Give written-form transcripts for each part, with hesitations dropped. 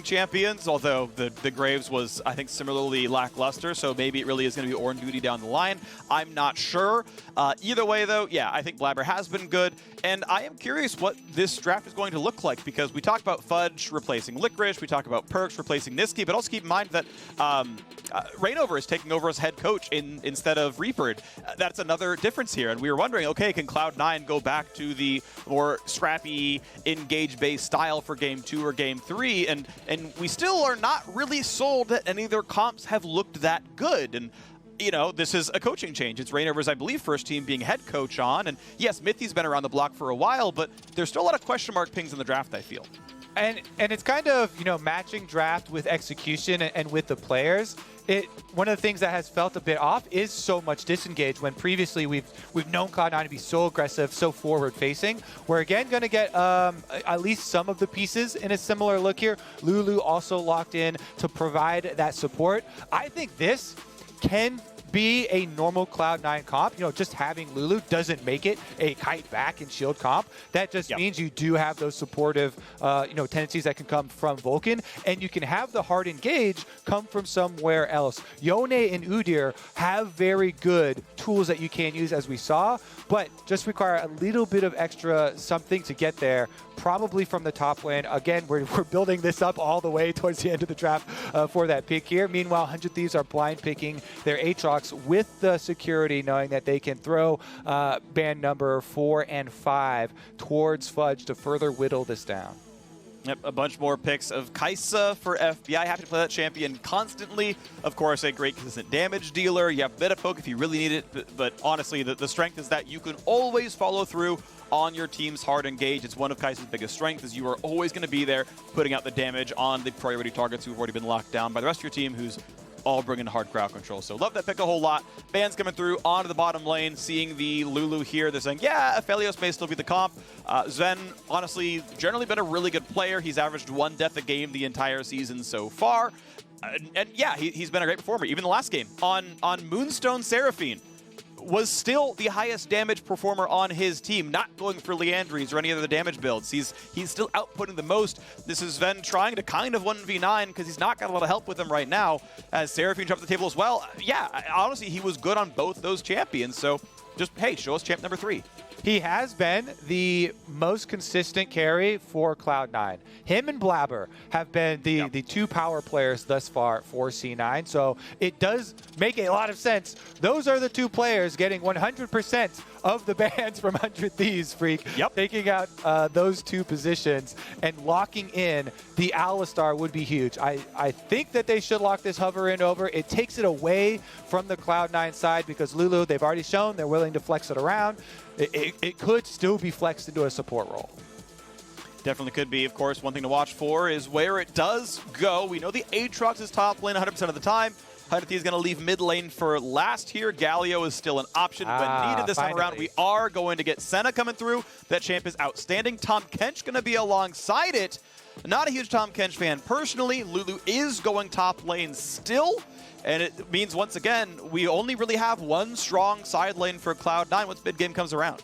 champions, although the Graves was, I think, similarly lackluster, so maybe it really is going to be Ornn duty down the line. I'm not sure. Either way, though, yeah, I think Blaber has been good, and I am curious what this draft is going to look like, because we talked about Fudge replacing Licorice, we talked about Perkz replacing Niski, but also keep in mind that Reignover is taking over as head coach instead of Reaper. That's another difference here, and we were wondering, okay, can Cloud9 go back to the more scrappy, engage-based style for Game 2 or Game 3, and we still are not really sold that any of their comps have looked that good. And you know, this is a coaching change. It's Reignover's, I believe, first team being head coach on, and yes, Mithy's been around the block for a while, but there's still a lot of question mark pings in the draft, I feel. And it's kind of, you know, matching draft with execution and with the players. One of the things that has felt a bit off is so much disengage, when previously we've known Cloud9 to be so aggressive, so forward-facing. We're again going to get at least some of the pieces in a similar look here. Lulu also locked in to provide that support. I think this can be a normal Cloud9 comp. You know, just having Lulu doesn't make it a kite back and shield comp. That just means you do have those supportive, you know, tendencies that can come from Vulcan, and you can have the hard engage come from somewhere else. Yone and Udyr have very good tools that you can use, as we saw, but just require a little bit of extra something to get there, probably from the top lane. Again, we're building this up all the way towards the end of the draft for that pick here. Meanwhile, 100 Thieves are blind picking their Aatrox with the security, knowing that they can throw band number 4 and 5 towards Fudge to further whittle this down. Yep, a bunch more picks of Kaisa for FBI. Happy to play that champion constantly. Of course, a great consistent damage dealer. You have a bit of poke if you really need it, but honestly, the strength is that you can always follow through on your team's hard engage. It's one of Kaisa's biggest strengths, is you are always going to be there putting out the damage on the priority targets who've already been locked down by the rest of your team, who's all bringing hard crowd control. So love that pick a whole lot. Bands coming through onto the bottom lane, seeing the Lulu here. They're saying, yeah, Aphelios may still be the comp. Zven, honestly, generally been a really good player. He's averaged 1 death a game the entire season so far. And yeah, he's been a great performer. Even the last game on Moonstone Seraphine was still the highest damage performer on his team, not going for Leandries or any other damage builds. He's still outputting the most. This is Zven trying to kind of 1v9 because he's not got a lot of help with him right now, as Seraphine jumped the table as well. Yeah, honestly, he was good on both those champions, so just, hey, show us champ number 3. He has been the most consistent carry for Cloud9. Him and Blaber have been the 2 power players thus far for C9, so it does make a lot of sense. Those are the 2 players getting 100% of the bans from 100 Thieves, Phreak. Taking out those 2 positions and locking in the Alistar would be huge. I think that they should lock this hover in over. It takes it away from the Cloud9 side, because Lulu, they've already shown they're willing to flex it around. It could still be flexed into a support role. Definitely could be. Of course, one thing to watch for is where it does go. We know the Aatrox is top lane 100% of the time. 100 Thieves is going to leave mid lane for last here. Galio is still an option when needed this time around. We are going to get Senna coming through. That champ is outstanding. Tahm Kench going to be alongside it. Not a huge Tahm Kench fan personally. Lulu is going top lane still. And it means, once again, we only really have one strong side lane for Cloud9 once mid game comes around.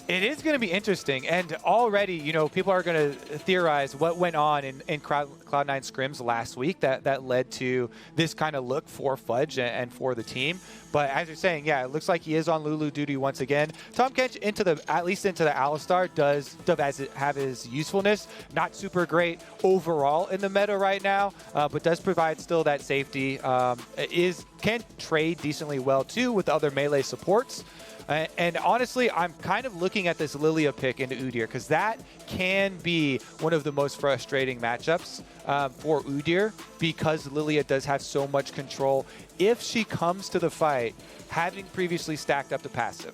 It is going to be interesting, and already, you know, people are going to theorize what went on in Cloud9 scrims last week that led to this kind of look for Fudge and for the team. But as you're saying, yeah, it looks like he is on Lulu duty once again. Tahm Kench at least into the Alistar does have his usefulness. Not super great overall in the meta right now, but does provide still that safety. Can trade decently well too with other melee supports. And honestly, I'm kind of looking at this Lillia pick into Udyr, because that can be one of the most frustrating matchups for Udyr, because Lillia does have so much control if she comes to the fight having previously stacked up the passive.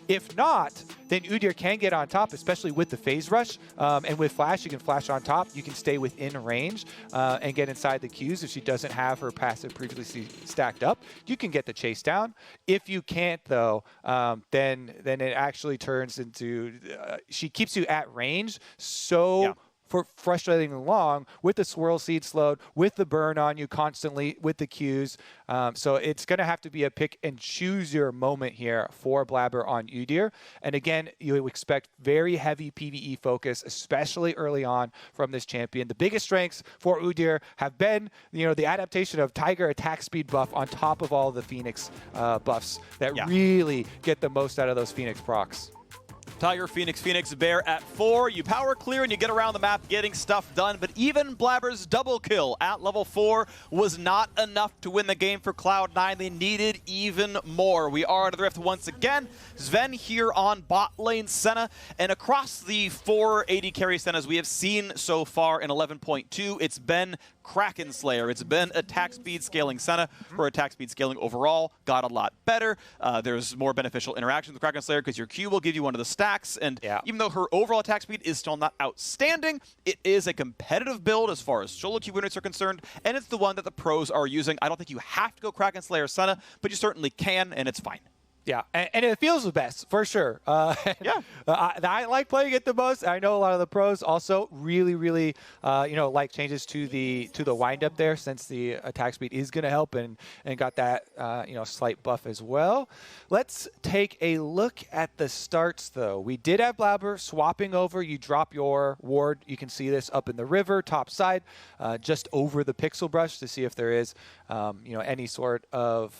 If not, then Udyr can get on top, especially with the phase rush. And with Flash, you can flash on top. You can stay within range and get inside the queues. If she doesn't have her passive previously stacked up, you can get the chase down. If you can't, though, then it actually turns into she keeps you at range so frustratingly long with the swirl seed slowed, with the burn on you constantly, with the Qs. So it's going to have to be a pick and choose your moment here for Blaber on Udyr. And again, you expect very heavy PvE focus, especially early on from this champion. The biggest strengths for Udyr have been, the adaptation of Tiger attack speed buff on top of all the Phoenix buffs that really get the most out of those Phoenix procs. Tiger, Phoenix, Bear at 4. You power clear and you get around the map getting stuff done, but even Blaber's double kill at level 4 was not enough to win the game for Cloud9. They needed even more. We are under the rift once again. Zven here on bot lane Senna, and across the 4 AD carry Sennas we have seen so far in 11.2, it's been Kraken Slayer. It's been attack speed scaling Senna. Her attack speed scaling overall got a lot better. There's more beneficial interaction with Kraken Slayer because your Q will give you one of the stacks, and even though her overall attack speed is still not outstanding, it is a competitive build as far as solo Q winners are concerned, and it's the one that the pros are using. I don't think you have to go Kraken Slayer Senna, but you certainly can, and it's fine. Yeah, and it feels the best, for sure. I like playing it the most. I know a lot of the pros also really, like changes to the wind-up there, since the attack speed is going to help and got that, slight buff as well. Let's take a look at the starts, though. We did have Blaber swapping over. You drop your ward. You can see this up in the river, top side, just over the pixel brush to see if there is, any sort of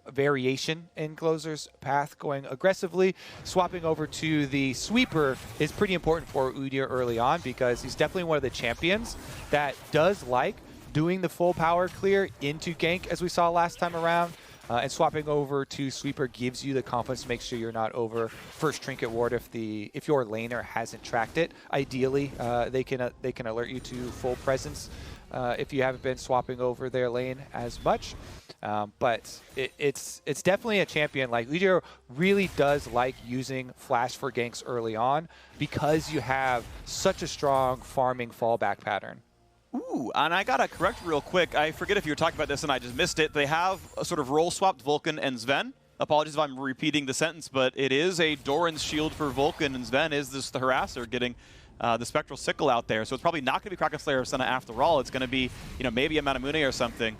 variation in Closer's path going aggressively. Swapping over to the sweeper is pretty important for Udyr early on, because he's definitely one of the champions that does like doing the full power clear into gank, as we saw last time around. And swapping over to sweeper gives you the confidence to make sure you're not over first trinket ward if your laner hasn't tracked it. Ideally, they can alert you to full presence if you haven't been swapping over their lane as much. But it's definitely a champion. Like, Udyr really does like using flash for ganks early on, because you have such a strong farming fallback pattern. Ooh, and I gotta correct real quick. I forget if you were talking about this and I just missed it. They have a sort of role-swapped Vulcan and Zven. Apologies if I'm repeating the sentence, but it is a Doran's shield for Vulcan, and Zven is the harasser getting the Spectral Sickle out there. So it's probably not going to be Kraken Slayer or Senna after all. It's going to be, maybe a Manamune or something.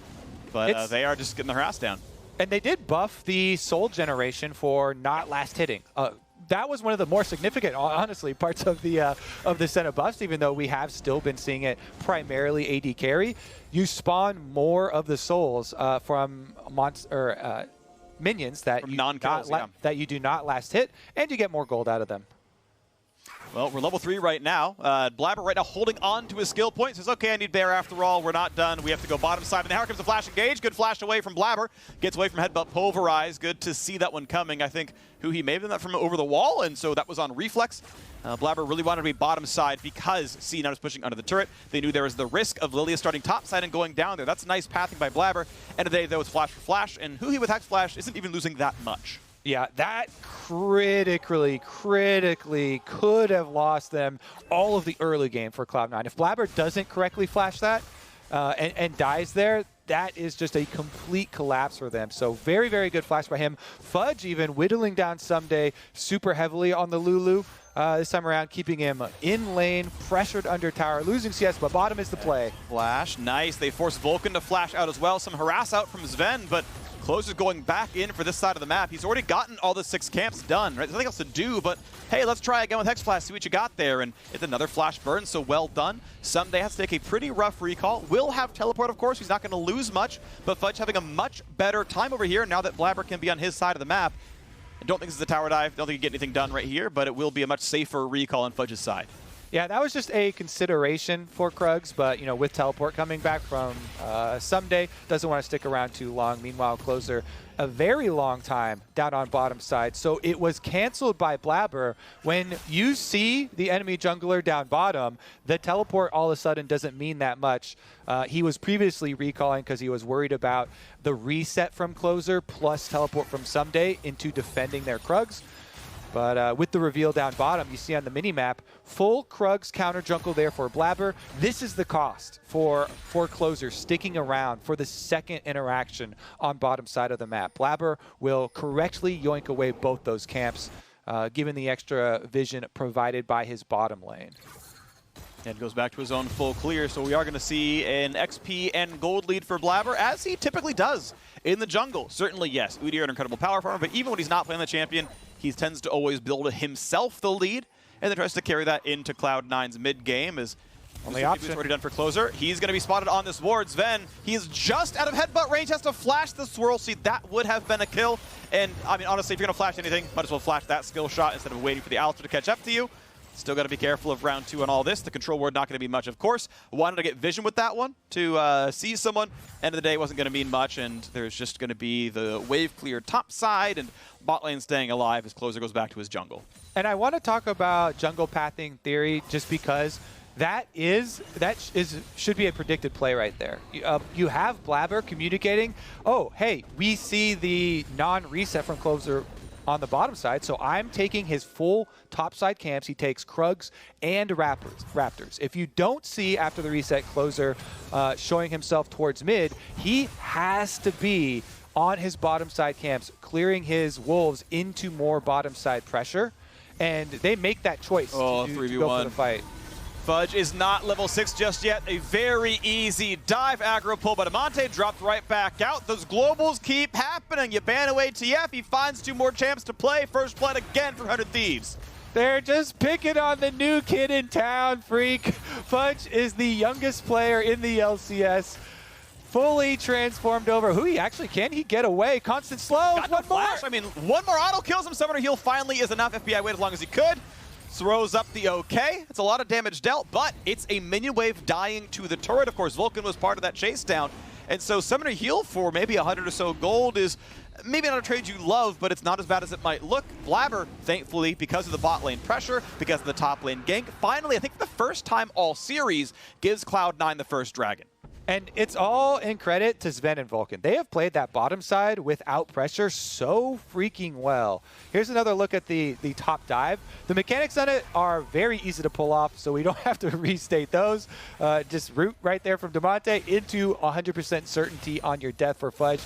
But they are just getting the harass down. And they did buff the soul generation for not last hitting. That was one of the more significant, honestly, parts of the Senna buffs, even though we have still been seeing it primarily AD carry. You spawn more of the souls from minions that that you do not last hit, and you get more gold out of them. Well, we're level 3 right now. Blaber right now holding on to his skill point. Says, okay, I need Bear after all. We're not done. We have to go bottom side. And now here comes the flash engage. Good flash away from Blaber. Gets away from headbutt pulverize. Good to see that one coming. I think Huhi may have done that from over the wall, and so that was on reflex. Blaber really wanted to be bottom side because C9 was pushing under the turret. They knew there was the risk of Lillia starting top side and going down there. That's nice pathing by Blaber. End of the day, though, it's flash for flash, and Huhi with Hex Flash isn't even losing that much. Yeah, that critically could have lost them all of the early game for Cloud9. If Blaber doesn't correctly flash that and dies there, that is just a complete collapse for them. So very good flash by him. Fudge even whittling down Ssumday super heavily on the Lulu this time around, keeping him in lane, pressured under tower, losing CS, but bottom is the play. Flash, nice. They force Vulcan to flash out as well. Some harass out from Zven, but Closer's going back in for this side of the map. He's already gotten all the 6 camps done, right? There's nothing else to do, but hey, let's try again with Hex Flash, see what you got there. And it's another flash burn, so well done. Ssumday has to take a pretty rough recall. Will have teleport, of course. He's not going to lose much, but Fudge having a much better time over here now that Blaber can be on his side of the map. I don't think this is a tower dive. Don't think you get anything done right here, but it will be a much safer recall on Fudge's side. Yeah, that was just a consideration for Krugs, but with teleport coming back from Ssumday, doesn't want to stick around too long. Meanwhile, Closer a very long time down on bottom side, so it was canceled by Blaber. When you see the enemy jungler down bottom, the teleport all of a sudden doesn't mean that much. He was previously recalling because he was worried about the reset from Closer plus teleport from Ssumday into defending their Krugs. But with the reveal down bottom, you see on the minimap, full Krugs counter jungle there for Blaber. This is the cost for Closer sticking around for the second interaction on bottom side of the map. Blaber will correctly yoink away both those camps, given the extra vision provided by his bottom lane. And goes back to his own full clear, so we are going to see an XP and gold lead for Blaber, as he typically does in the jungle. Certainly, yes, Udyr an incredible power farmer, but even when he's not playing the champion, he tends to always build himself the lead, and then tries to carry that into Cloud9's mid game. As only option already done for Closer. He's going to be spotted on this ward. Zven, he is just out of headbutt range, has to flash the swirl. See, that would have been a kill. And I mean, honestly, if you're going to flash anything, might as well flash that skill shot instead of waiting for the Alistar to catch up to you. Still got to be careful of round 2 on all this. The control ward not going to be much, of course. Wanted to get vision with that one to see someone. End of the day, wasn't going to mean much, and there's just going to be the wave clear top side and bot lane staying alive as Closer goes back to his jungle. And I want to talk about jungle pathing theory just because that should be a predicted play right there. You have Blaber communicating, oh, hey, we see the non-reset from Closer on the bottom side, so I'm taking his full top side camps. He takes Krugs and Raptors. If you don't see after the reset Closer showing himself towards mid, he has to be on his bottom side camps, clearing his wolves into more bottom side pressure, and they make that choice to go for the fight. Fudge is not level 6 just yet. A very easy dive aggro pull, but Damonte dropped right back out. Those globals keep happening. You ban away TF. He finds 2 more champs to play. First blood again for 100 Thieves. They're just picking on the new kid in town, Phreak. Fudge is the youngest player in the LCS. Fully transformed over. Huhi, actually, can he get away? Constant slow. Got no flash. I mean, one more auto kills him. Summoner heal finally is enough. FBI wait as long as he could. Throws up the OK. It's a lot of damage dealt, but it's a minion wave dying to the turret. Of course, Vulcan was part of that chase down. And so Summoner heal for maybe 100 or so gold is maybe not a trade you love, but it's not as bad as it might look. Blaber, thankfully, because of the bot lane pressure, because of the top lane gank, finally, I think for the first time all series, gives Cloud9 the first dragon. And it's all in credit to Zven and Vulcan. They have played that bottom side without pressure so freaking well. Here's another look at the top dive. The mechanics on it are very easy to pull off, so we don't have to restate those. Just root right there from Damonte into 100% certainty on your death for Fudge.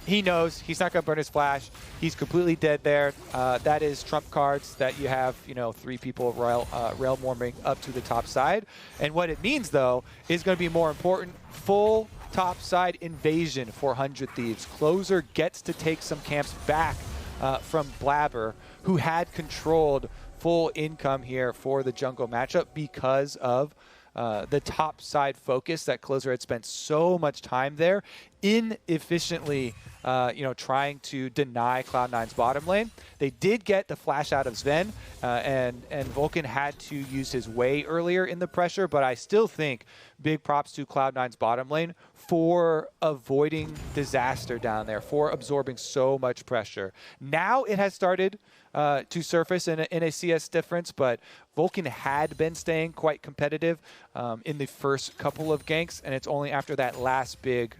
He knows he's not going to burn his flash. He's completely dead there. That is trump cards that you have, 3 people rail warming up to the top side. And what it means, though, is going to be more important. Full top side invasion for 100 Thieves. Closer gets to take some camps back from Blaber, who had controlled full income here for the jungle matchup because of the top side focus that Closer had spent so much time there inefficiently trying to deny Cloud9's bottom lane. They did get the flash out of Zven, and Vulcan had to use his way earlier in the pressure, but I still think big props to Cloud9's bottom lane for avoiding disaster down there, for absorbing so much pressure. Now it has started to surface in a CS difference, but Vulcan had been staying quite competitive in the first couple of ganks, and it's only after that last big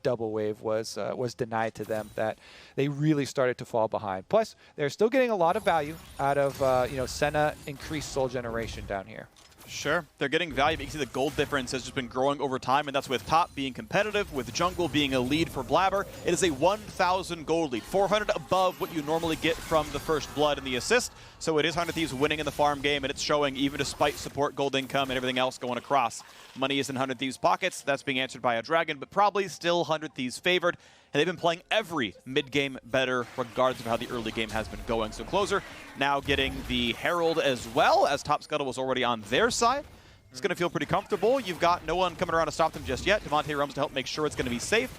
double wave was denied to them that they really started to fall behind. Plus, they're still getting a lot of value out of Senna increased soul generation down here. Sure, they're getting value, but you can see the gold difference has just been growing over time, and that's with top being competitive, with jungle being a lead for Blaber. It is a 1,000 gold lead, 400 above what you normally get from the first blood and the assist. So it is 100 Thieves winning in the farm game, and it's showing even despite support gold income and everything else going across. Money is in 100 Thieves' pockets. That's being answered by a dragon, but probably still 100 Thieves favored. And they've been playing every mid-game better, regardless of how the early game has been going. So Closer now getting the Herald as well, as Top Scuttle was already on their side. It's going to feel pretty comfortable. You've got no one coming around to stop them just yet. Damonte roams to help make sure it's going to be safe.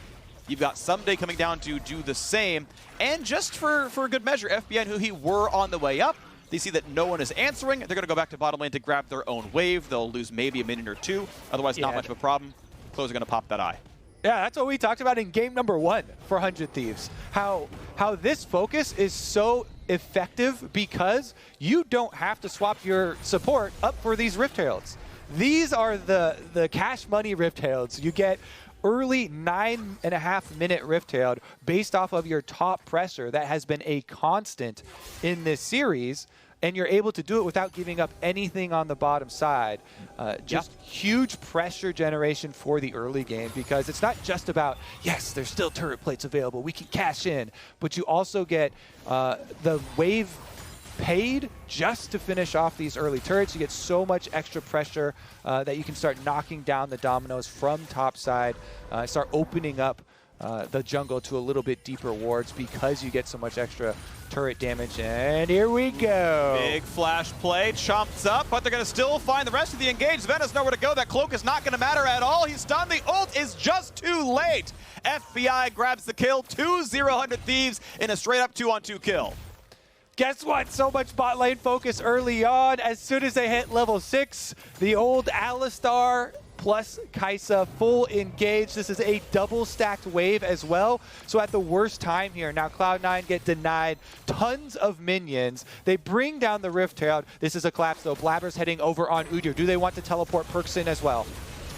You've got Ssumday coming down to do the same. And just for good measure, FBI and Huhi were on the way up. They see that no one is answering. They're going to go back to bottom lane to grab their own wave. They'll lose maybe a minute or 2. Otherwise, not much of a problem. Closer going to pop that eye. Yeah, that's what we talked about in game number 1 for 100 Thieves. How this focus is so effective because you don't have to swap your support up for these Rift Heralds. These are the cash money Rift Heralds. You get early 9.5-minute Rift Herald based off of your top pressure that has been a constant in this series, and you're able to do it without giving up anything on the bottom side. Just huge pressure generation for the early game, because it's not just about, yes, there's still turret plates available, we can cash in, but you also get the wave paid just to finish off these early turrets. You get so much extra pressure that you can start knocking down the dominoes from top side, start opening up the jungle to a little bit deeper wards because you get so much extra turret damage. And here we go. Big flash play, chomps up, but they're going to still find the rest of the engage. Zven has nowhere to go. That cloak is not going to matter at all. He's stunned. The ult is just too late. FBI grabs the kill. 2-0 Thieves in a straight-up 2-on-2 kill. Guess what? So much bot lane focus early on. As soon as they hit level 6, the old Alistar plus Kaisa full engage. This is a double stacked wave as well. So at the worst time here, now Cloud9 get denied tons of minions. They bring down the Rift Herald. This is a collapse though. Blaber's heading over on Udyr. Do they want to teleport Perkz in as well?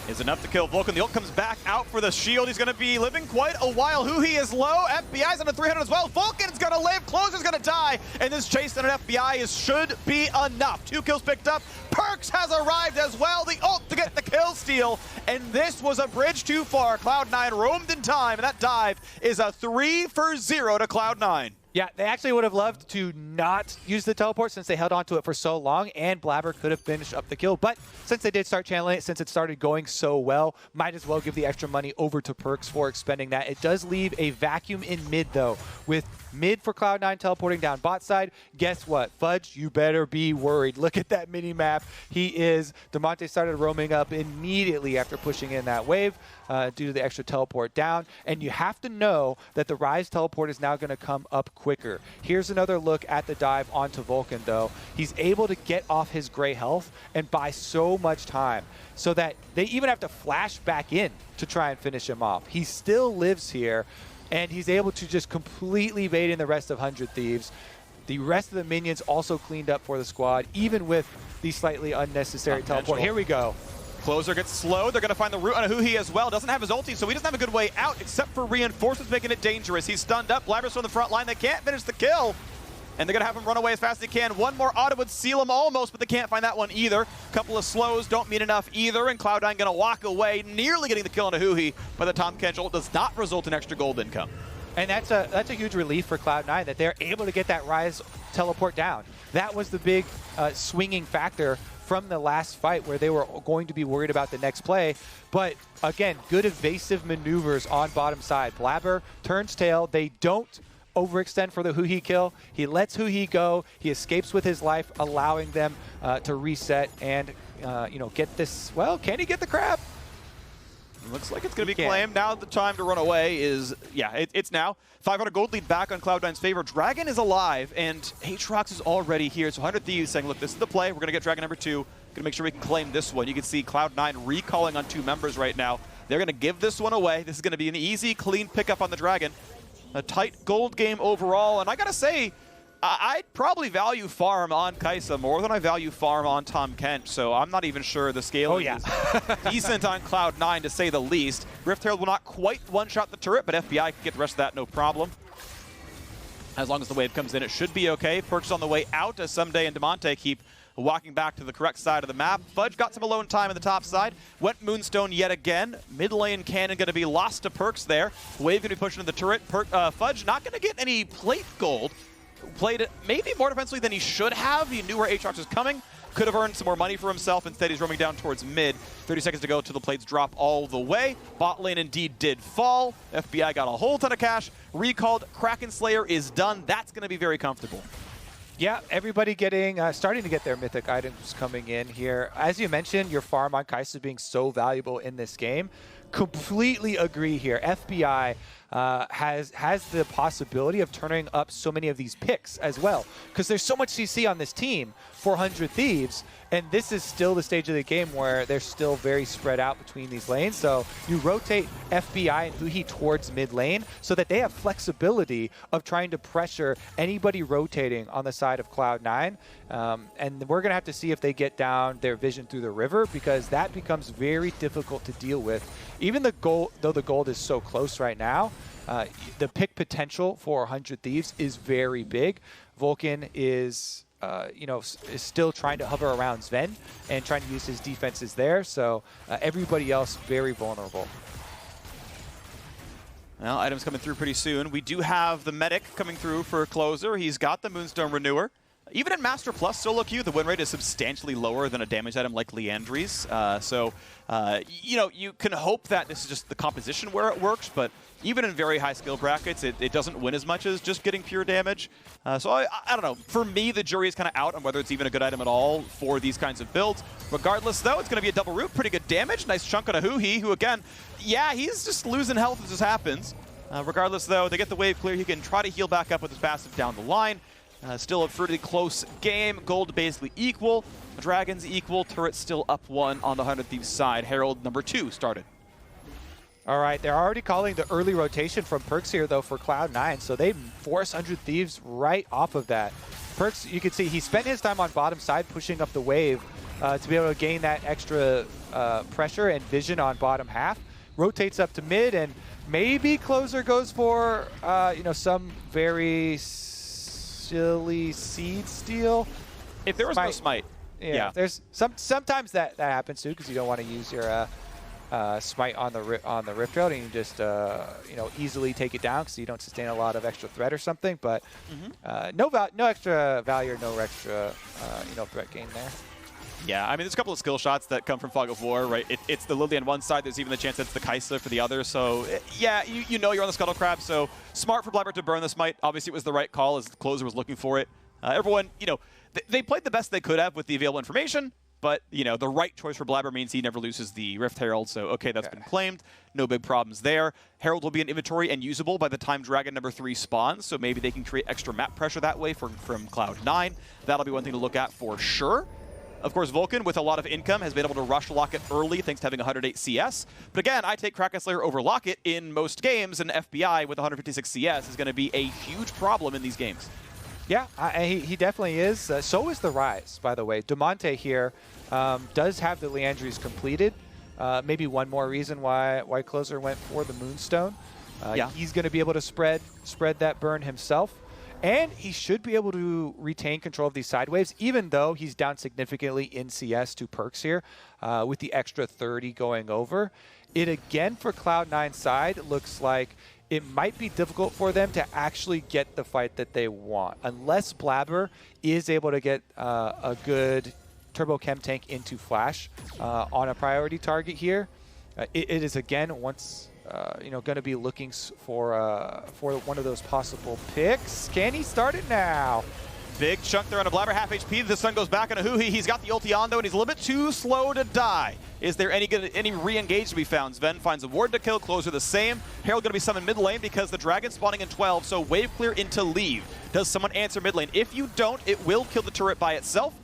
Is enough to kill Vulcan. The ult comes back out for the shield. He's going to be living quite a while. Huhi is low. FBI's under 300 as well. Vulcan's going to live. Closer's going to die. And this chase on an FBI should be enough. 2 kills picked up. Perkz has arrived as well. The ult to get the kill steal. And this was a bridge too far. Cloud9 roamed in time. And that dive is a 3-for-0 to Cloud9. Yeah, they actually would have loved to not use the teleport since they held on to it for so long, and Blaber could have finished up the kill. But since they did start channeling it, since it started going so well, might as well give the extra money over to Perkz for expending that. It does leave a vacuum in mid, though, with mid for Cloud9 teleporting down bot side. Guess what? Fudge, you better be worried. Look at that mini-map. He is. Damonte started roaming up immediately after pushing in that wave due to the extra teleport down. And you have to know that the Ryze teleport is now going to come up quicker. Here's another look at the dive onto Vulcan, though. He's able to get off his gray health and buy so much time so that they even have to flash back in to try and finish him off. He still lives here, and he's able to just completely bait in the rest of 100 Thieves. The rest of the minions also cleaned up for the squad, even with the slightly unnecessary teleport. Here we go. Closer gets slowed. They're going to find the root on a Huhi as well. Doesn't have his ulti, so he doesn't have a good way out except for reinforcements making it dangerous. He's stunned up. Blaber's from the front line. They can't finish the kill. And they're going to have him run away as fast as they can. One more auto would seal him almost, but they can't find that one either. Couple of slows don't mean enough either, and Cloud9 going to walk away, nearly getting the kill on a Huhi, but the Tahm Kench ult does not result in extra gold income. And that's a huge relief for Cloud9 that they're able to get that Ryze teleport down. That was the big swinging factor from the last fight where they were going to be worried about the next play. But again, good evasive maneuvers on bottom side. Blaber turns tail. They don't overextend for the Huhi kill. He lets Huhi go. He escapes with his life, allowing them to reset and get this. Well, can he get the crab? Looks like it's going to be claimed. Now the time to run away is, it's now. 500 gold lead back on Cloud9's favor. Dragon is alive, and Aatrox is already here. So 100 Thieves saying, look, this is the play. We're going to get Dragon number 2. Going to make sure we can claim this one. You can see Cloud9 recalling on 2 members right now. They're going to give this one away. This is going to be an easy, clean pickup on the Dragon. A tight gold game overall, and I got to say, I'd probably value farm on Kaisa more than I value farm on Tahm Kench, so I'm not even sure the scaling is decent on Cloud9 to say the least. Rift Herald will not quite one-shot the turret, but FBI can get the rest of that no problem. As long as the wave comes in, it should be okay. Perkz on the way out as Ssumday and Damonte keep walking back to the correct side of the map. Fudge got some alone time on the top side. Went Moonstone yet again. Mid lane cannon going to be lost to Perkz there. Wave going to be pushing to the turret. Fudge not going to get any plate gold. Played it maybe more defensively than he should have. He knew where Aatrox was coming. Could have earned some more money for himself. Instead, he's roaming down towards mid. 30 seconds to go till the plates drop all the way. Bot lane indeed did fall. FBI got a whole ton of cash. Recalled. Kraken Slayer is done. That's going to be very comfortable. Yeah, everybody getting starting to get their mythic items coming in here. As you mentioned, your farm on Kaisa being so valuable in this game. Completely agree here. FBI has the possibility of turning up so many of these picks as well, because there's so much CC on this team, 400 Thieves, and this is still the stage of the game where they're still very spread out between these lanes. So you rotate FBI and Huhi towards mid lane so that they have flexibility of trying to pressure anybody rotating on the side of Cloud9. And we're going to have to see if they get down their vision through the river, because that becomes very difficult to deal with. Even though the gold is so close right now, the pick potential for 100 Thieves is very big. Vulcan is is still trying to hover around Zven and trying to use his defenses there. So everybody else very vulnerable. Well, items coming through pretty soon. We do have the medic coming through for closer. He's got the Moonstone Renewer. Even in Master Plus solo queue, the win rate is substantially lower than a damage item like Liandry's. You know, you can hope that this is just the composition where it works, but even in very high skill brackets, it doesn't win as much as just getting pure damage. So I don't know. For me, the jury is kind of out on whether it's even a good item at all for these kinds of builds. Regardless, though, it's going to be a double root. Pretty good damage. Nice chunk on a Huhi, who, again, yeah, he's just losing health as this happens. Regardless, though, they get the wave clear. He can try to heal back up with his passive down the line. Still a pretty close game. Gold basically equal. Dragons equal. Turret still up 1 on the 100 Thieves side. Herald number 2 started. All right, they're already calling the early rotation from Perkz here, though, for Cloud9, so they force 100 Thieves right off of that. Perkz, you can see he spent his time on bottom side pushing up the wave to be able to gain that extra pressure and vision on bottom half. Rotates up to mid, and maybe Closer goes for you know, some very silly seed steal. If there was no smite. Yeah. There's sometimes that happens too, because you don't want to use your smite on the Rift Rail, and you just you know, easily take it down because you don't sustain a lot of extra threat or something. But no extra value or no extra you know, threat gain there. Yeah, I mean, there's a couple of skill shots that come from Fog of War, right? It's the Lillia on one side. There's even the chance that it's the Kaisa for the other. So, yeah, you know you're on the Scuttle Crab. So, smart for Blaber to burn the Smite. Obviously, it was the right call as the Closer was looking for it. Everyone, you know, they played the best they could have with the available information. But, you know, the right choice for Blaber means he never loses the Rift Herald. So, okay, that's been claimed. No big problems there. Herald will be in inventory and usable by the time Dragon number 3 spawns. So, maybe they can create extra map pressure that way from Cloud9. That'll be one thing to look at for sure. Of course, Vulcan, with a lot of income, has been able to rush Locket early thanks to having 108 CS. But again, I take Kraken Slayer over Locket in most games, and FBI with 156 CS is going to be a huge problem in these games. Yeah, he definitely is. So is the Ryze, by the way. Damonte here does have the Liandry's completed. Maybe one more reason why Closer went for the Moonstone. He's going to be able to spread that burn himself. And he should be able to retain control of these side waves, even though he's down significantly in CS to Perkz here, with the extra 30 going over. It again, for Cloud9 side, looks like it might be difficult for them to actually get the fight that they want, unless Blaber is able to get a good Turbo Chem tank into Flash on a priority target here. It is, again, once... you know, going to be looking for one of those possible picks. Can he start it now? Big chunk there on a Blaber, half HP. The sun goes back on a Huhi. He's got the ulti on, though, and he's a little bit too slow to die. Is there any re-engage to be found? Zven finds a ward to kill. Closer the same. Herald going to be summoned mid lane because the Dragon's spawning in 12, so wave clear into leave. Does someone answer mid lane? If you don't, it will kill the turret by itself.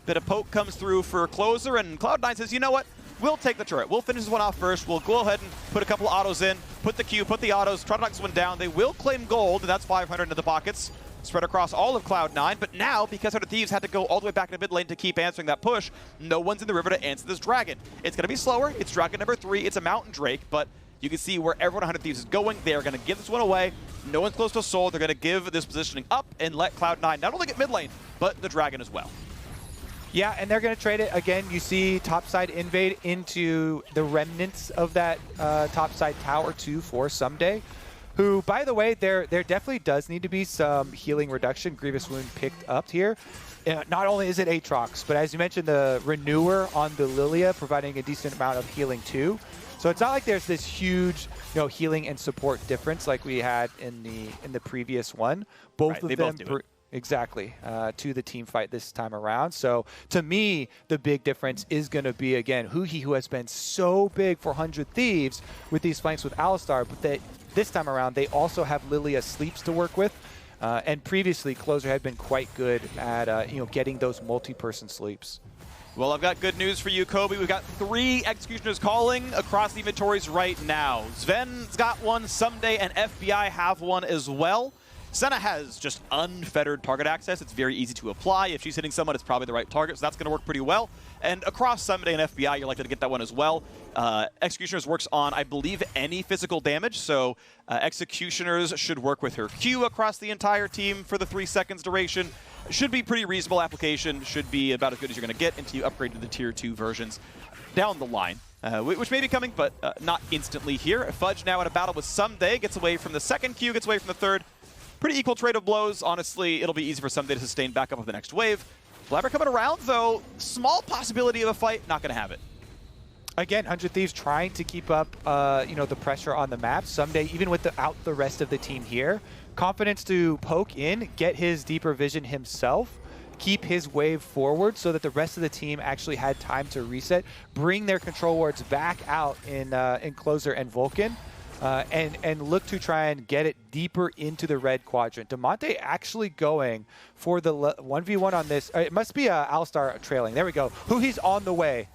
Bit of poke comes through for Closer, and Cloud9 says, you know what? We'll take the turret. We'll finish this one off first. We'll go ahead and put a couple of autos in, put the Q, put the autos, try to knock this one down. They will claim gold, and that's 500 into the pockets, spread across all of Cloud9. But now, because 100 Thieves had to go all the way back into mid lane to keep answering that push, no one's in the river to answer this Dragon. It's going to be slower. It's Dragon number 3. It's a Mountain Drake, but you can see where everyone 100 Thieves is going. They are going to give this one away. No one's close to Soul. They're going to give this positioning up and let Cloud9 not only get mid lane, but the Dragon as well. Yeah, and they're going to trade it. Again, you see topside invade into the remnants of that topside tower too for Ssumday, who, by the way, there definitely does need to be some healing reduction. Grievous Wound picked up here. Not only is it Aatrox, but as you mentioned, the Renewer on the Lillia providing a decent amount of healing too. So it's not like there's this huge, you know, healing and support difference like we had in the previous one. Both of them do it. Exactly, to the team fight this time around. So to me, the big difference is going to be, again, Huhi, who has been so big for 100 Thieves with these flanks with Alistar, but this time around, they also have Lillia sleeps to work with. And previously, Closer had been quite good at you know, getting those multi-person sleeps. Well, I've got good news for you, Kobe. We've got 3 Executioners calling across the inventories right now. Zven's got one, Ssumday and FBI have one as well. Senna has just unfettered target access. It's very easy to apply. If she's hitting someone, it's probably the right target, so that's going to work pretty well. And across Ssumday and FBI, you're likely to get that one as well. Executioners works on, I believe, any physical damage, so Executioners should work with her Q across the entire team for the 3 seconds duration. Should be pretty reasonable application. Should be about as good as you're going to get until you upgrade to the Tier 2 versions down the line. Which may be coming, but not instantly here. Fudge now in a battle with Ssumday, gets away from the second Q, gets away from the third. pretty equal trade of blows. Honestly, it'll be easy for Ssumday to sustain back up with the next wave. Blaber coming around, though. Small possibility of a fight. Not going to have it. Again, 100 Thieves trying to keep up, the pressure on the map. Ssumday, even without the rest of the team here, confidence to poke in, get his deeper vision himself, keep his wave forward so that the rest of the team actually had time to reset, bring their control wards back out in Closer and Vulcan, and look to try and get it deeper into the red quadrant. Damonte actually going for the 1v1 on this. It must be Alistar trailing. There we go. Huhi's on the way.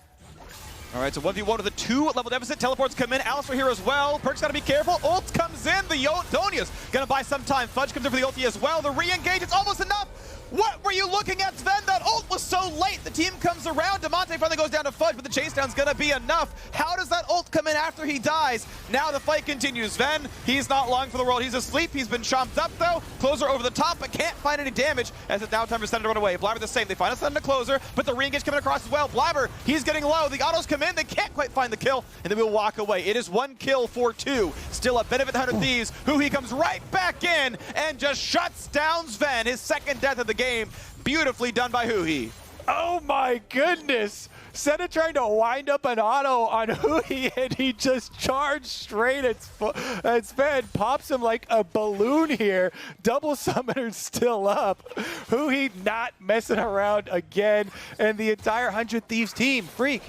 All right, so 1v1 with a 2-level deficit. Teleports come in. Alistar here as well. Perkz got to be careful. Ult comes in. The Yonia's going to buy some time. Fudge comes in for the ulti as well. The re-engage, it's almost enough. What were you looking at, Zven? That ult was so late. The team comes around. Damonte finally goes down to Fudge, but the chase down's going to be enough. How does that ult come in after he dies? Now the fight continues. Zven, he's not long for the world. He's asleep. He's been chomped up, though. Closer over the top, but can't find any damage as it's now time for Senna to run away. Blaber the same. They find a Senna to Closer, but the re-engage coming across as well. Blaber, he's getting low. The autos come in. They can't quite find the kill, and then we'll walk away. It is 1 kill for 2. Still a benefit 100 Thieves. Huhi comes right back in and just shuts down Zven. His second death of the game. Beautifully done by Huhi. Oh my goodness! Senna trying to wind up an auto on Huhi, and he just charged straight at Zven, pops him like a balloon here. Double summoner still up. Huhi not messing around again, and the entire 100 Thieves team, Phreak,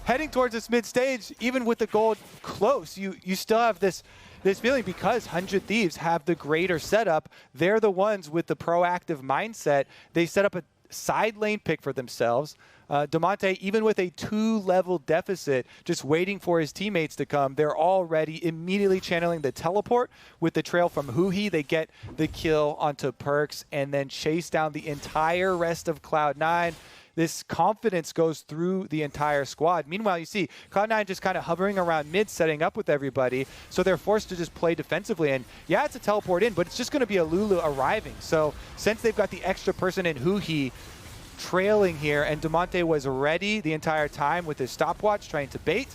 heading towards this mid stage, even with the gold close. You still have this feeling because 100 Thieves have the greater setup. They're the ones with the proactive mindset. They set up a side lane pick for themselves. Damonte, even with a 2-level deficit, just waiting for his teammates to come, they're already immediately channeling the teleport with the trail from Huhi. They get the kill onto Perkz and then chase down the entire rest of Cloud9. This confidence goes through the entire squad. Meanwhile, you see Cloud9 just kind of hovering around mid, setting up with everybody, so they're forced to just play defensively. And yeah, it's a teleport in, but it's just going to be a Lulu arriving. So since they've got the extra person in Huhi trailing here, and Damonte was ready the entire time with his stopwatch trying to bait,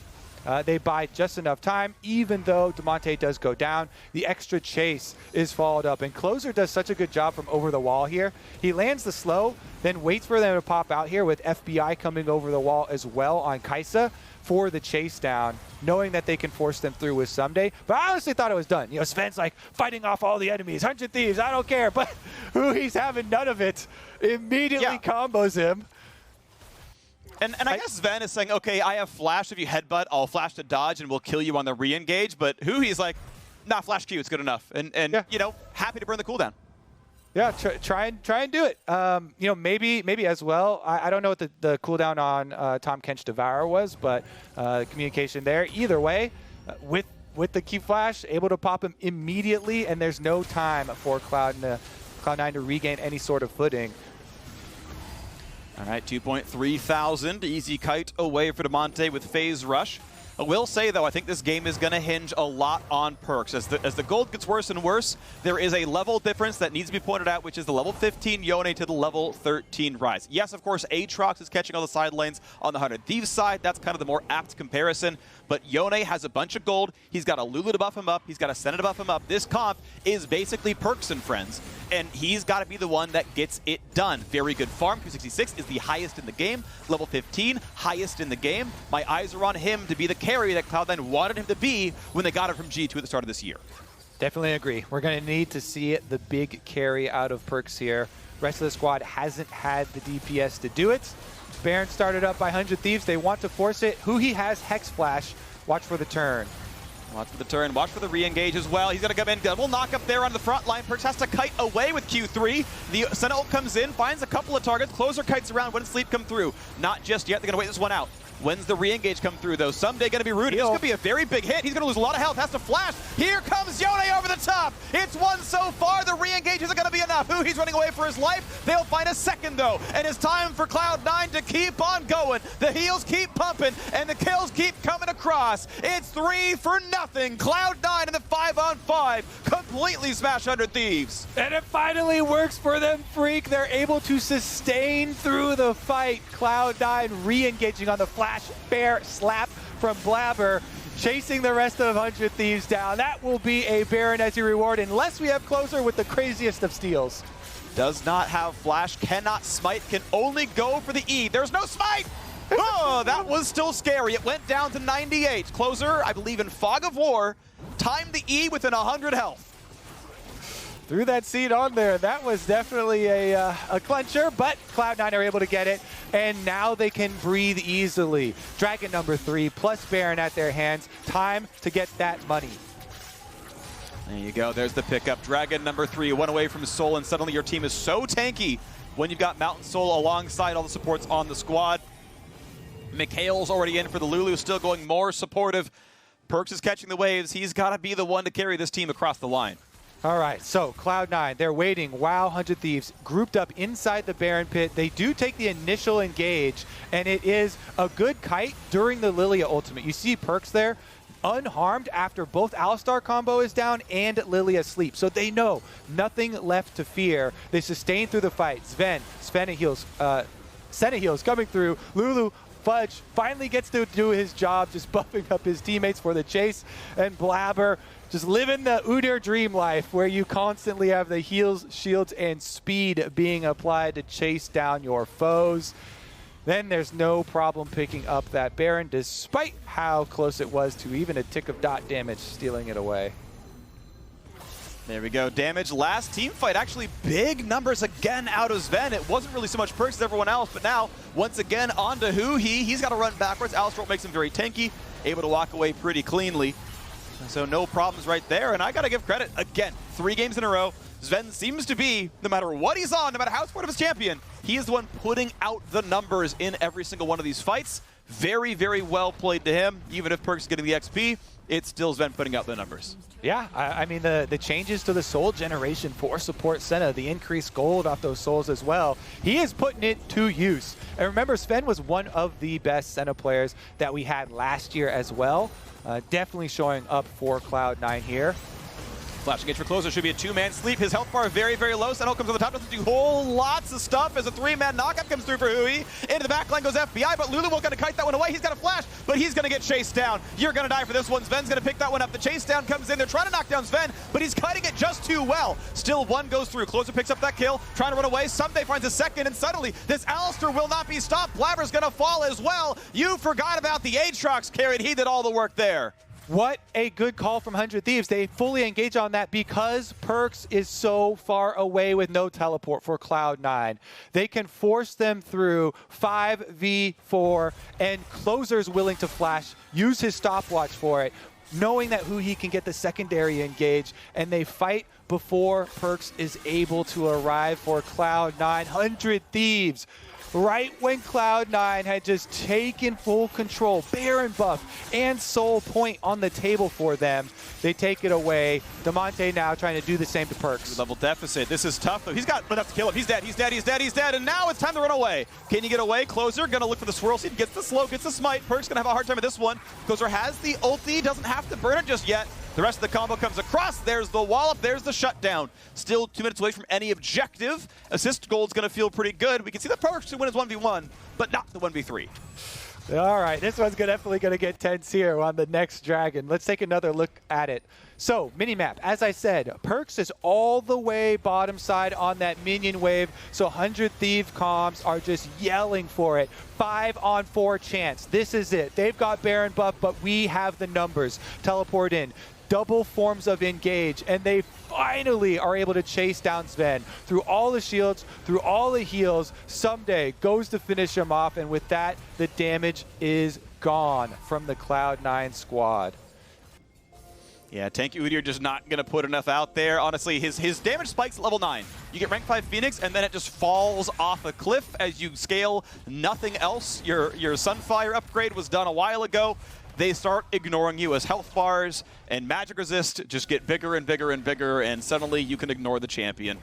they buy just enough time, even though Damonte does go down. The extra chase is followed up, and Closer does such a good job from over the wall here. He lands the slow, then waits for them to pop out here with FBI coming over the wall as well on Kaisa for the chase down, knowing that they can force them through with Ssumday. But I honestly thought it was done. You know, Sven's like fighting off all the enemies, 100 Thieves, I don't care, but Huhi's having none of it. Immediately combos him. And I guess Zven is saying, okay, I have flash. If you headbutt, I'll flash to dodge and we'll kill you on the re-engage. But Huhi's like, nah, flash Q, it's good enough. And you know, happy to burn the cooldown. Yeah, try and do it. You know, maybe as well. I don't know what the cooldown on Tahm Kench Devour was, but communication there. Either way, with the Q flash, able to pop him immediately, and there's no time for Cloud9 to regain any sort of footing. All right, 2.3 thousand. Easy kite away for Damonte with Phase Rush. I will say, though, I think this game is going to hinge a lot on Perkz. As the gold gets worse and worse, there is a level difference that needs to be pointed out, which is the level 15 Yone to the level 13 Ryze. Yes, of course, Aatrox is catching all the side lanes on the 100 Thieves side. That's kind of the more apt comparison. But Yone has a bunch of gold. He's got a Lulu to buff him up. He's got a Senna to buff him up. This comp is basically Perkz and friends. And he's got to be the one that gets it done. Very good farm. 266 is the highest in the game. Level 15, highest in the game. My eyes are on him to be the carry that Cloud9 wanted him to be when they got it from G2 at the start of this year. Definitely agree. We're going to need to see the big carry out of Perkz here. Rest of the squad hasn't had the DPS to do it. Baron started up by 100 Thieves. They want to force it. Huhi has Hex Flash. Watch for the turn. Watch for the turn. Watch for the re-engage as well. He's going to come in. Double knock up there on the front line. Perkz has to kite away with Q3. The Senna ult comes in, finds a couple of targets. Closer kites around. When does Sleep come through? Not just yet. They're going to wait this one out. When's the re-engage come through, though? Ssumday going to be rooted. This could be a very big hit. He's going to lose a lot of health. Has to flash. Here comes Yone over the top. It's one so far. The re-engage isn't going to be enough. Huhi's running away for his life. They'll find a second, though. And it's time for Cloud9 to keep on going. The heals keep pumping, and the kills keep coming across. It's 3-0. Cloud9 in the 5-on-5 completely smash 100 Thieves. And it finally works for them, Phreak. They're able to sustain through the fight. Cloud9 re-engaging on the flash bear slap from Blaber. chasing the rest of 100 Thieves down. That will be a Baron as your reward, unless we have Closer with the craziest of steals. Does not have flash, cannot smite, can only go for the E. There's no smite! Oh, that was still scary. It went down to 98. Closer, I believe in Fog of War, timed the E within 100 health. Threw that seed on there. That was definitely a clincher, but Cloud9 are able to get it, and now they can breathe easily. Dragon number 3 plus Baron at their hands. Time to get that money. There you go. There's the pickup. Dragon number 3, one away from Soul, and suddenly your team is so tanky when you've got Mountain Soul alongside all the supports on the squad. Mikhail's already in for the Lulu, still going more supportive. Perkz is catching the waves. He's got to be the one to carry this team across the line. All right, so Cloud9, they're waiting while 100 Thieves grouped up inside the Baron pit. They do take the initial engage, and it is a good kite during the Lillia ultimate. You see Perkz there, unharmed after both Alistar combo is down and Lillia sleep. So they know nothing left to fear. They sustain through the fight. Senna heals coming through. Lulu, Fudge finally gets to do his job, just buffing up his teammates for the chase. And Blaber just living the Udyr dream life, where you constantly have the heals, shields, and speed being applied to chase down your foes. Then there's no problem picking up that Baron, despite how close it was to even a tick of dot damage stealing it away. There we go. Damage last team fight. Actually big numbers again out of Zven. It wasn't really so much Perkz as everyone else, but now once again on to Huhi. He's got to run backwards. Alistar makes him very tanky, able to walk away pretty cleanly. So no problems right there. And I got to give credit again. 3 games in a row. Zven seems to be, no matter what he's on, no matter how supportive his champion, he is the one putting out the numbers in every single one of these fights. Very, very well played to him. Even if Perkz is getting the XP, it's still Zven putting out the numbers. Yeah, I mean, the changes to the soul generation for support Senna, the increased gold off those souls as well, he is putting it to use. And remember, Zven was one of the best Senna players that we had last year as well. Definitely showing up for Cloud9 here. Flash engage for Closer, should be a 2-man sleep. His health bar very, very low. Senna comes on the top, doesn't do whole lots of stuff as a 3-man knockup comes through for Huhi. Into the back line goes FBI, but Lulu won't gonna kite that one away. He's got a flash, but he's gonna get chased down. You're gonna die for this one. Sven's gonna pick that one up. The chase down comes in. They're trying to knock down Zven, but he's kiting it just too well. Still one goes through. Closer picks up that kill, trying to run away. Ssumday finds a second, and suddenly this Alistar will not be stopped. Blaber's gonna fall as well. You forgot about the Aatrox carried. He did all the work there. What a good call from 100 Thieves. They fully engage on that because Perkz is so far away with no teleport for Cloud9. They can force them through 5v4, and Closer's willing to flash, use his stopwatch for it, knowing that Huhi can get the secondary engage, and they fight before Perkz is able to arrive for Cloud9. 100 Thieves. Right when Cloud9 had just taken full control, Baron buff and Soul point on the table for them, they take it away. Damonte now trying to do the same to Perkz. Level deficit. This is tough, though. He's got enough to kill him. He's dead, he's dead, he's dead, he's dead, and now it's time to run away. Can you get away? Closer gonna look for the swirl seed, gets the slow, gets the smite. Perkz gonna have a hard time with this one. Closer has the ulti, doesn't have to burn it just yet. The rest of the combo comes across. There's the wallop, there's the shutdown. Still 2 minutes away from any objective. Assist gold's gonna feel pretty good. We can see that Perkz can win his 1v1, but not the 1v3. All right, this one's definitely going to get tense here on the next Dragon. Let's take another look at it. So, minimap, as I said, Perkz is all the way bottom side on that minion wave, so 100 Thief comms are just yelling for it. 5-on-4 chance. This is it. They've got Baron buff, but we have the numbers. Teleport in. Double forms of engage, and they finally are able to chase down Zven through all the shields, through all the heals. Ssumday goes to finish him off, and with that, the damage is gone from the Cloud9 squad. Yeah, tanky Udyr just not going to put enough out there. Honestly, his damage spikes at level 9. You get rank 5 Phoenix, and then it just falls off a cliff as you scale nothing else. Your Sunfire upgrade was done a while ago. They start ignoring you as health bars and magic resist just get bigger and bigger and bigger, and suddenly you can ignore the champion.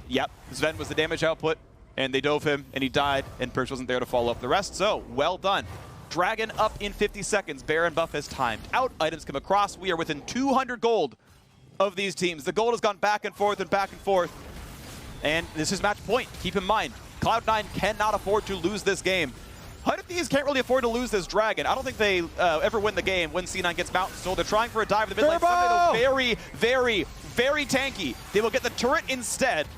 Yep, Zven was the damage output, and they dove him, and he died, and Perkz wasn't there to follow up the rest, so well done. Dragon up in 50 seconds. Baron buff has timed out. Items come across. We are within 200 gold of these teams. The gold has gone back and forth and back and forth, and this is match point. Keep in mind, Cloud9 cannot afford to lose this game. 100 Thieves can't really afford to lose this dragon. I don't think they ever win the game when C9 gets Mountain Soul. They're trying for a dive in the mid lane. Ssumday, though, very, very, very tanky. They will get the turret instead,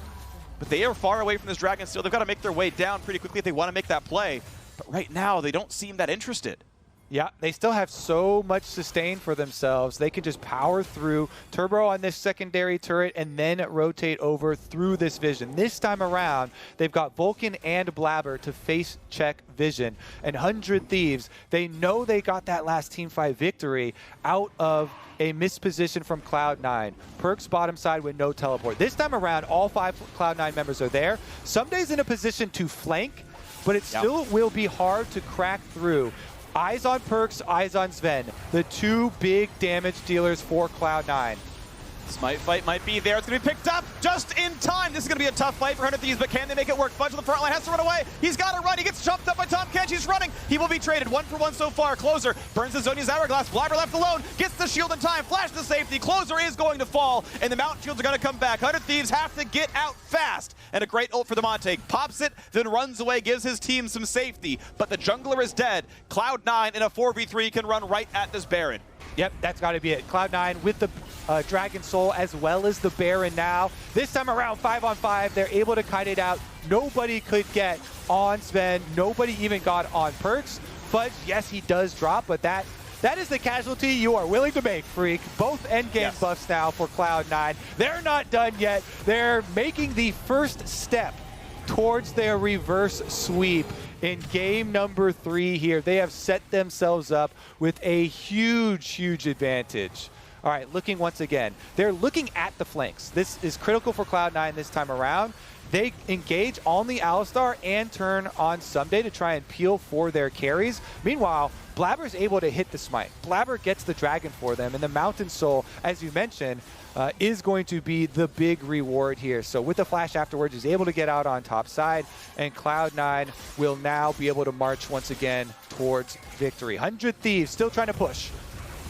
but they are far away from this dragon still. They've got to make their way down pretty quickly if they want to make that play. But right now, they don't seem that interested. Yeah, they still have so much sustain for themselves. They can just power through, turbo on this secondary turret, and then rotate over through this vision. This time around, they've got Vulcan and Blaber to face check vision. And 100 Thieves, they know they got that last teamfight victory out of a missed position from Cloud9. Perkz bottom side with no teleport. This time around, all 5 Cloud9 members are there. Ssumday's in a position to flank, but it still will be hard to crack through. Eyes on Perkz, eyes on Zven, the 2 big damage dealers for Cloud9. Smite fight might be there. It's going to be picked up just in time. This is going to be a tough fight for 100 Thieves, but can they make it work? Fudge on the front line has to run away. He's got to run. He gets jumped up by Tahm Kench. He's running. He will be traded 1-for-1 so far. Closer burns the Zonia's hourglass. Blaber left alone. Gets the shield in time. Flash to safety. Closer is going to fall, and the mountain shields are going to come back. 100 Thieves have to get out fast. And a great ult for Damonte. Pops it, then runs away, gives his team some safety. But the jungler is dead. Cloud9 in a 4v3 can run right at this Baron. Yep, that's got to be it. Cloud9 with the Dragon Soul as well as the Baron now. This time around, 5-on-5, they're able to kite it out. Nobody could get on Zven. Nobody even got on Perkz. Fudge, yes, he does drop, but that is the casualty you are willing to make, Phreak. Both endgame buffs now for Cloud9. They're not done yet. They're making the first step towards their reverse sweep in game number 3 here. They have set themselves up with a huge, huge advantage. All right, looking once again. They're looking at the flanks. This is critical for Cloud9 this time around. They engage on the Alistar and turn on Ssumday to try and peel for their carries. Meanwhile, Blaber's able to hit the smite. Blaber gets the dragon for them, and the Mountain Soul, as you mentioned, is going to be the big reward here. So with the flash afterwards, he's able to get out on top side, and Cloud9 will now be able to march once again towards victory. 100 Thieves still trying to push.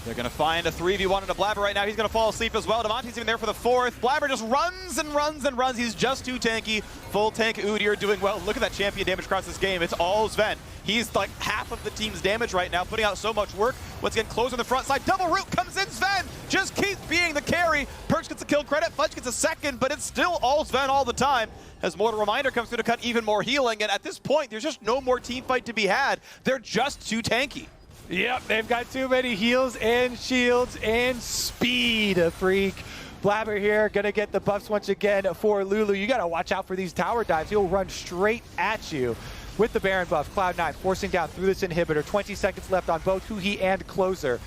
They're going to find a 3v1 into Blaber right now. He's going to fall asleep as well. Damonte's even there for the 4th. Blaber just runs and runs and runs. He's just too tanky. Full tank Udyr doing well. Look at that champion damage across this game. It's all Zven. He's like half of the team's damage right now, putting out so much work. Once again, close on the front side. Double root comes in. Zven just keeps being the carry. Perkz gets a kill credit. Fudge gets a second, but it's still all Zven all the time. As Mortal Reminder comes through to cut even more healing. And at this point, there's just no more team fight to be had. They're just too tanky. Yep, they've got too many heals and shields and speed, Phreak. Blaber here, gonna get the buffs once again for Lulu. You gotta watch out for these tower dives. He'll run straight at you. With the Baron buff, Cloud9 forcing down through this inhibitor. 20 seconds left on both Huhi and Closer.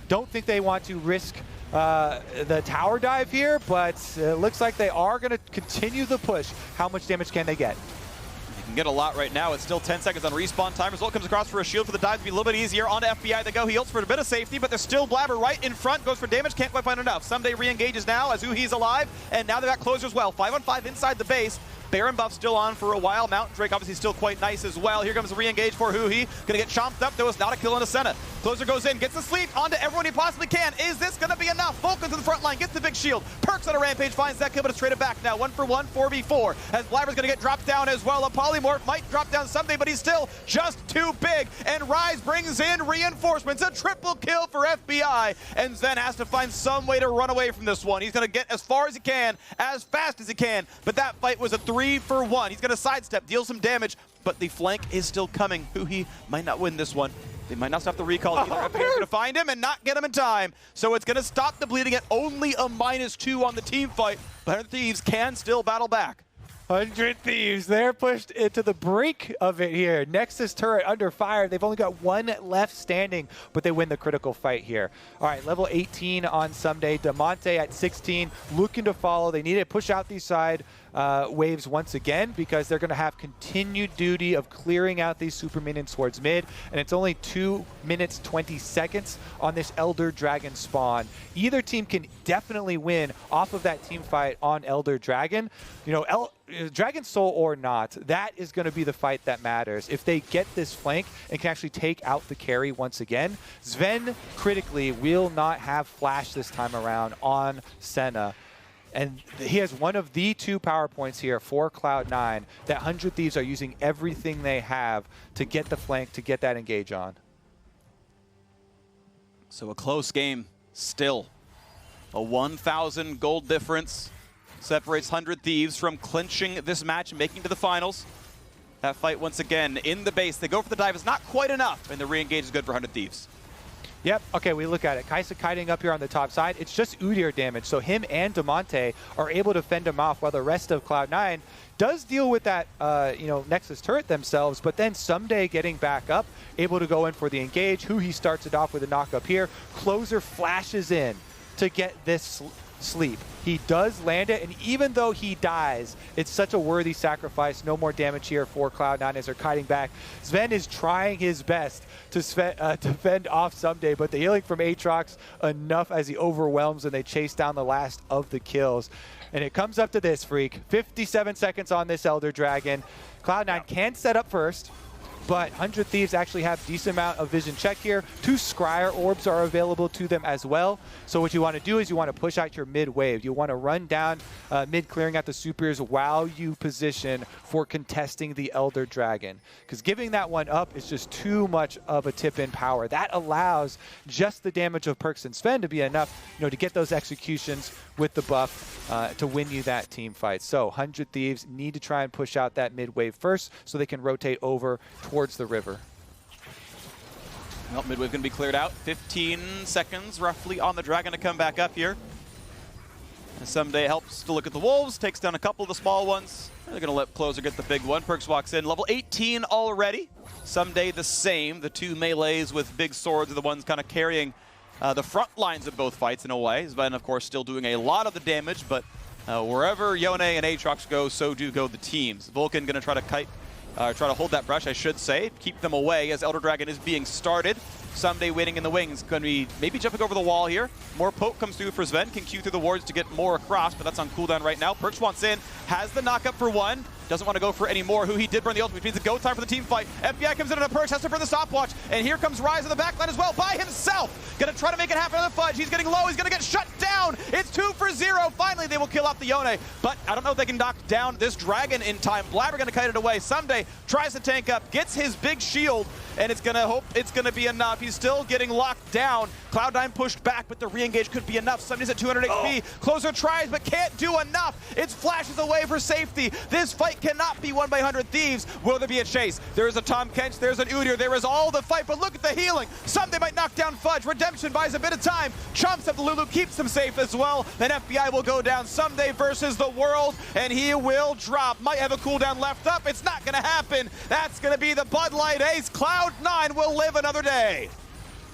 Don't think they want to risk the tower dive here, but it looks like they are gonna continue the push. How much damage can they get? Can get a lot right now. It's still 10 seconds on respawn time. Result comes across for a shield for the dive to be a little bit easier. On to FBI they go. He ults for a bit of safety, but there's still Blaber right in front. Goes for damage. Can't quite find enough. Ssumday re-engages now as Huhi's alive, and now they've got Closer as well. 5-on-5 inside the base. Baron buff still on for a while. Mountain Drake obviously still quite nice as well. Here comes the re-engage for Huhi. Gonna get chomped up. There was not a kill on a Senna. Closer goes in, gets the sleep onto everyone he possibly can. Is this gonna be enough? Vulcan to the front line, gets the big shield. Perkz on a rampage, finds that kill, but it's traded back now. 1-for-1, 4v4. As Blaber's gonna get dropped down as well. A polymorph might drop down someday, but he's still just too big. And Ryze brings in reinforcements. A triple kill for FBI. And Zven has to find some way to run away from this one. He's gonna get as far as he can, as fast as he can. But that fight was a 3-for-1. He's gonna sidestep, deal some damage, but the flank is still coming. Huhi might not win this one. They might not stop the recall either. FP's gonna find him and not get him in time. So it's gonna stop the bleeding at only a -2 on the team fight. But 100 Thieves can still battle back. 100 Thieves, they're pushed into the brink of it here. Nexus turret under fire. They've only got one left standing, but they win the critical fight here. All right, level 18 on Ssumday. Damonte at 16, looking to follow. They need to push out these side waves once again because they're going to have continued duty of clearing out these super minions towards mid, and it's only 2 minutes 20 seconds on this Elder Dragon spawn. Either team can definitely win off of that team fight on Elder Dragon. You know, Dragon Soul or not, that is going to be the fight that matters. If they get this flank and can actually take out the carry once again, Zven critically will not have flash this time around on Senna. And he has one of the 2 power points here for Cloud9 that 100 Thieves are using everything they have to get the flank, to get that engage on. So a close game still. A 1,000 gold difference separates 100 Thieves from clinching this match and making it to the finals. That fight once again in the base. They go for the dive. It's not quite enough, and the re-engage is good for 100 Thieves. Yep, okay, we look at it. Kaisa kiting up here on the top side. It's just Udyr damage, so him and Damonte are able to fend him off while the rest of Cloud9 does deal with that, Nexus turret themselves, but then Ssumday getting back up, able to go in for the engage. Huhi starts it off with a knock up here. Closer flashes in to get this sleep. He does land it, and even though he dies, it's such a worthy sacrifice. No more damage here for Cloud9 as they're kiting back. Zven is trying his best to fend off Ssumday, but the healing from Aatrox enough as he overwhelms and they chase down the last of the kills. And it comes up to this, Phreak. 57 seconds on this Elder Dragon. Cloud9 can set up first, but 100 Thieves actually have decent amount of vision check here. 2 Scryer orbs are available to them as well. So what you want to do is you want to push out your mid wave. You want to run down mid, clearing out the supers while you position for contesting the Elder Dragon. Because giving that one up is just too much of a tip-in power. That allows just the damage of Perkz and Zven to be enough, to get those executions with the buff to win you that team fight. So 100 Thieves need to try and push out that mid wave first so they can rotate over towards the river. Well, mid wave going to be cleared out. 15 seconds roughly on the Dragon to come back up here. And Ssumday helps to look at the Wolves, takes down a couple of the small ones. They're going to let Closer get the big one. Perkz walks in, level 18 already. Ssumday the same. The 2 melees with big swords are the ones kind of carrying the front lines of both fights in a way. Zven, of course, still doing a lot of the damage, but wherever Yone and Aatrox go, so do go the teams. Vulcan going to try to hold that brush, I should say, keep them away as Elder Dragon is being started. Ssumday waiting in the wings, going to be maybe jumping over the wall here. More poke comes through for Zven, can Q through the wards to get more across, but that's on cooldown right now. Perkz wants in, has the knockup for 1. Doesn't want to go for any more. Huhi did burn the ultimate, which means it's go time for the team fight. FBI comes in on a Perkz, has to burn the stopwatch, and here comes Ryze in the backline as well by himself. Gonna try to make it happen on the Fudge. He's getting low, he's gonna get shut down. It's 2 for 0. Finally, they will kill off the Yone, but I don't know if they can knock down this Dragon in time. Blaber gonna kite it away. Ssumday tries to tank up, gets his big shield, and it's gonna be enough. He's still getting locked down. Cloud9 pushed back, but the re-engage could be enough. Ssumday's at 200 HP. Closer tries, but can't do enough. It flashes away for safety. This fight cannot be won by 100 Thieves. Will there be a chase? There's a Tahm Kench, there's an Udyr, there is all the fight, but look at the healing. Ssumday might knock down Fudge. Redemption buys a bit of time. Chumps up the Lulu, keeps them safe as well. Then FBI will go down. Ssumday versus the world, and he will drop. Might have a cooldown left up. It's not gonna happen. That's gonna be the Bud Light Ace. Cloud9 will live another day.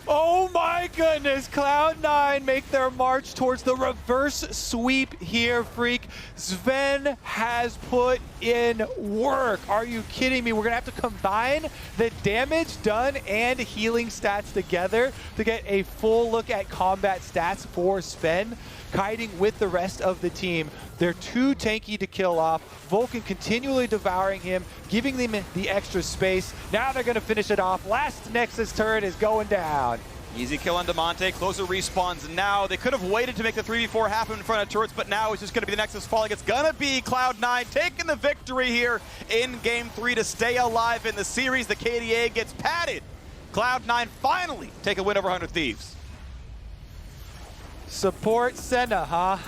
Oh my goodness, Cloud9 make their march towards the reverse sweep here, Phreak. Zven has put in work. Are you kidding me? We're gonna have to combine the damage done and healing stats together to get a full look at combat stats for Zven. Kiting with the rest of the team. They're too tanky to kill off. Vulcan continually devouring him, giving them the extra space. Now they're gonna finish it off. Last Nexus turret is going down. Easy kill on Damonte. Closer respawns now. They could have waited to make the 3v4 happen in front of turrets, but now it's just going to be the Nexus falling. It's going to be Cloud9 taking the victory here in Game 3 to stay alive in the series. The KDA gets padded. Cloud9 finally take a win over 100 Thieves. Support Senna, huh?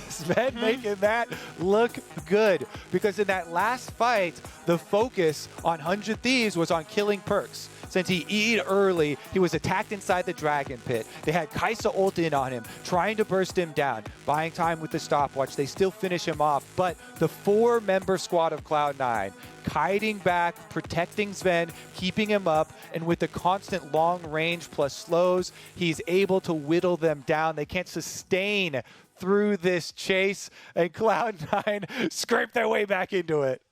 Zven making that look good. Because in that last fight, the focus on 100 Thieves was on killing Perkz. Since he E'd early, he was attacked inside the Dragon Pit. They had Kaisa ult in on him, trying to burst him down. Buying time with the stopwatch, they still finish him off. But the 4-member squad of Cloud9, kiting back, protecting Zven, keeping him up, and with the constant long range plus slows, he's able to whittle them down. They can't sustain through this chase, and Cloud9 scrape their way back into it.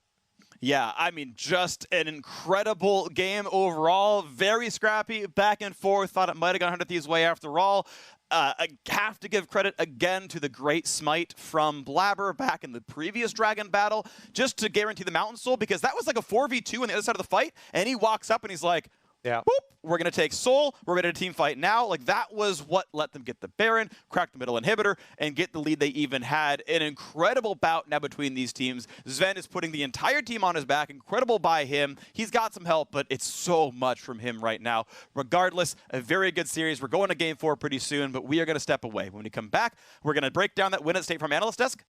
Yeah, I mean, just an incredible game overall. Very scrappy, back and forth. Thought it might have gone 100 Thieves' way after all. I have to give credit again to the great smite from Blaber back in the previous Dragon battle, just to guarantee the Mountain Soul, because that was like a 4v2 on the other side of the fight, and he walks up and he's like, yeah, boop, we're going to take Soul, we're ready to team fight now. Like, that was what let them get the Baron, crack the middle inhibitor, and get the lead they even had. An incredible bout now between these teams. Zven is putting the entire team on his back. Incredible by him. He's got some help, but it's so much from him right now. Regardless, a very good series. We're going to Game 4 pretty soon, but we are going to step away. When we come back, we're going to break down that win at State Farm Analyst Desk